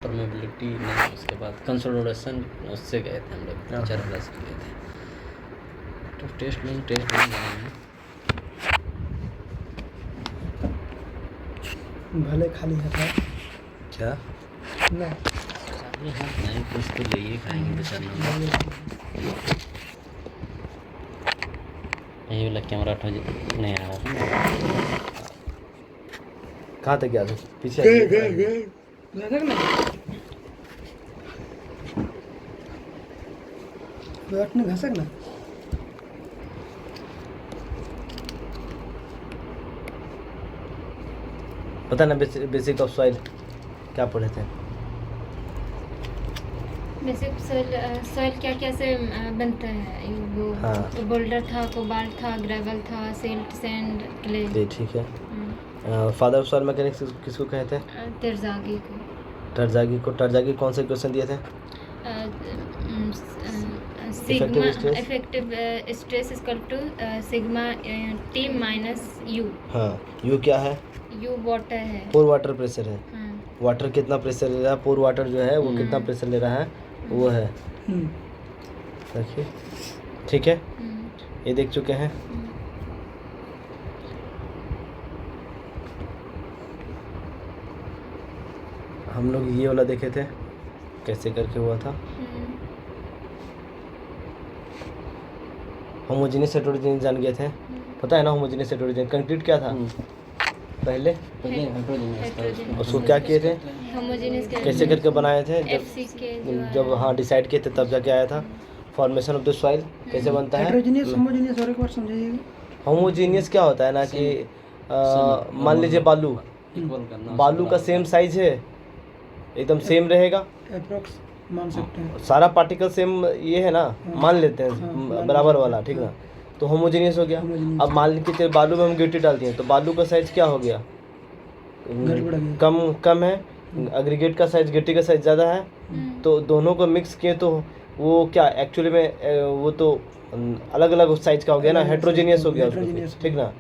Permeability नहीं, उसके बाद कंसोलिडेशन उससे गए थे हम लोग, हाँ। 4 प्लस गए थे। तो टेस्ट नहीं बनाए भले खाली हाथ है क्या ना, खाली हाथ नहीं, कुछ तो लेइए खाएंगे बेचारा। यही वाला कैमरा नहीं आ रहा। कहाँ तक गया था? पीछे बैठ नहीं घसक ना। पता ना बेसिक ऑफ सॉइल क्या पढ़े थे? बेसिक सॉइल क्या क्या से बनता है वो? हाँ। तो बोल्डर था, कोबाल्ट था, ग्रेवल था, सिल्ट, सैंड, क्ले। ये ठीक है। फादर ऑफ सॉइल मैकेनिक्स किसको कहते हैं? तेरजागी को। टरजागी कौन से क्वेश्चन दिए थे? Sigma effective stress equal to sigma T minus U. हाँ, यू क्या है? यू वाटर है। पोर वाटर प्रेशर है। हाँ। वाटर कितना प्रेशर ले रहा है, पोर वाटर जो है वो कितना प्रेशर ले रहा है, वो है। देखिए ठीक है, ये देख चुके हैं। हम लोग ये वाला देखे थे कैसे करके हुआ था। होमोजेनियस हेटेरोजेनियस जान गए थे, पता है ना? होमोजेनियस हेटेरोजेनियस कंक्रीट क्या था पहले? उसको क्या किए थे, होमोजेनियस कैसे करके बनाए थे? जब हाँ डिसाइड किए थे तब जाके आया था। फॉर्मेशन ऑफ द सॉइल कैसे बनता है? हेटेरोजेनियस होमोजेनियस और एक बार समझाइएगा। होमोजेनियस क्या होता है ना कि मान लीजिए बालू का सेम साइज है, एकदम सेम रहेगा, अप्रोक्स मान सकते हैं। सारा पार्टिकल सेम ये है ना, मान लेते हैं बराबर वाला, ठीक ना? तो होमोजेनियस हो गया। अब मान लीजिए चलिए बालू में हम गिट्टी डालते हैं तो बालू का साइज क्या हो गया? कम है। एग्रीगेट का साइज गिट्टी का साइज ज़्यादा है, तो दोनों को मिक्स किए तो वो क्या एक्चुअली में वो तो अलग अलग साइज का हो गया ना, हेट्रोजेनियस हो गया उसको, ठीक ना?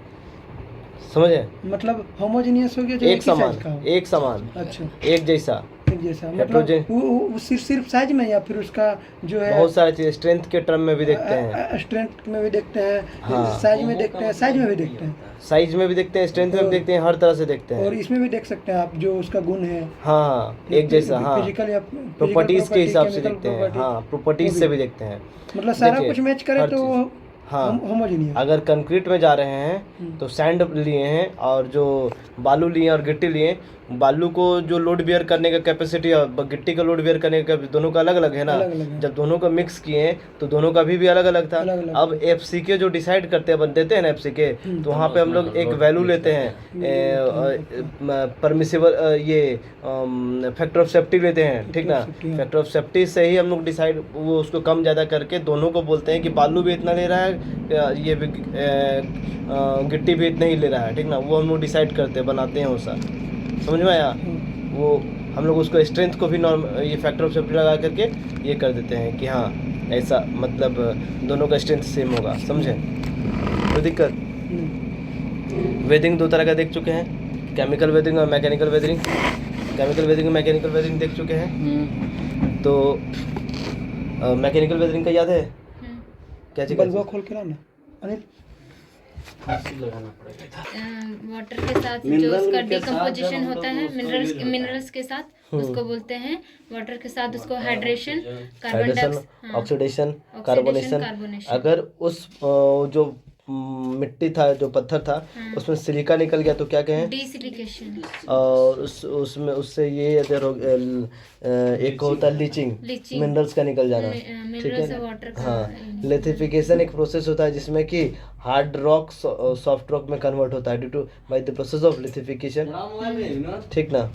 समझे? मतलब होमोजेनियस हो गया जो एक समान, एक साइज का। अच्छा, एक जैसा मतलब वो सिर्फ साइज में या फिर उसका जो है बहुत सारी चीज स्ट्रेंथ के टर्म में भी देखते हैं, स्ट्रेंथ में भी देखते हैं, हाँ। साइज में देखते हैं, साइज में भी देखते हैं, साइज में भी देखते हैं, स्ट्रेंथ में भी देखते हैं, हर तरह से देखते हैं। और इसमें भी देख सकते हैं आप जो उसका गुण है। हाँ, एक जैसा, हाँ, फिजिकल या प्रॉपर्टीज के हिसाब से देखते हैं। हाँ, प्रॉपर्टीज से भी देखते हैं। मतलब सारा कुछ मैच करे तो हाँ, होमोजेनियस। अगर कंक्रीट में जा रहे हैं तो सैंड लिए हैं, और जो बालू लिए और गिट्टी लिए, बालू को जो लोड बियर करने का कैपेसिटी और गिट्टी का लोड बियर करने का दोनों का अलग अलग है ना। जब दोनों को मिक्स किए तो दोनों का भी अलग अलग था। अब एफसीके जो डिसाइड करते हैं, देते हैं ना एफसीके, तो वहाँ पे हम लोग एक वैल्यू लेते हैं, परमिसिबल ये फैक्टर ऑफ सेफ्टी लेते हैं, ठीक ना? फैक्टर ऑफ सेफ्टी से ही हम लोग डिसाइड वो उसको कम ज़्यादा करके दोनों को बोलते हैं कि बालू भी इतना ले रहा है, ये भी गिट्टी भी इतना ही ले रहा है, ठीक ना? वो हम लोग डिसाइड करते हैं, बनाते हैं वैसा, समझ में आया? वो हम लोग उसको स्ट्रेंथ को भी ये फैक्टर ऑफ सेफ्टी लगा करके ये कर देते हैं कि हाँ ऐसा, मतलब दोनों का स्ट्रेंथ सेम होगा, समझे? कोई दिक्कत? वेदिंग दो तरह का देख चुके हैं, केमिकल वेदिंग और मैकेनिकल वेदिंग। केमिकल वेदिंग और मैकेनिकल वेदिंग देख चुके हैं। तो मैकेनिकल वेदिंग का याद है क्या चीज़? बल्बा खोल के लाना अनिल। वाटर के साथ जो उसका डिकम्पोजिशन होता है मिनरल्स के साथ, उसको बोलते हैं वाटर के साथ उसको हाइड्रेशन, ऑक्सीडेशन, कार्बोनेशन। अगर उस जो मिट्टी था, जो पत्थर था, उसमें सिलिका निकल गया तो क्या कहें? डीसिलिकेशन। और उसमें उससे ये अगर एक होता है लीचिंग, मिनरल्स का निकल जाना, ठीक है? हाँ, लिथिफिकेशन एक प्रोसेस होता है जिसमें कि हार्ड रॉक सॉफ्ट रॉक में कन्वर्ट होता है due to by the process of lithification, ठीक ना?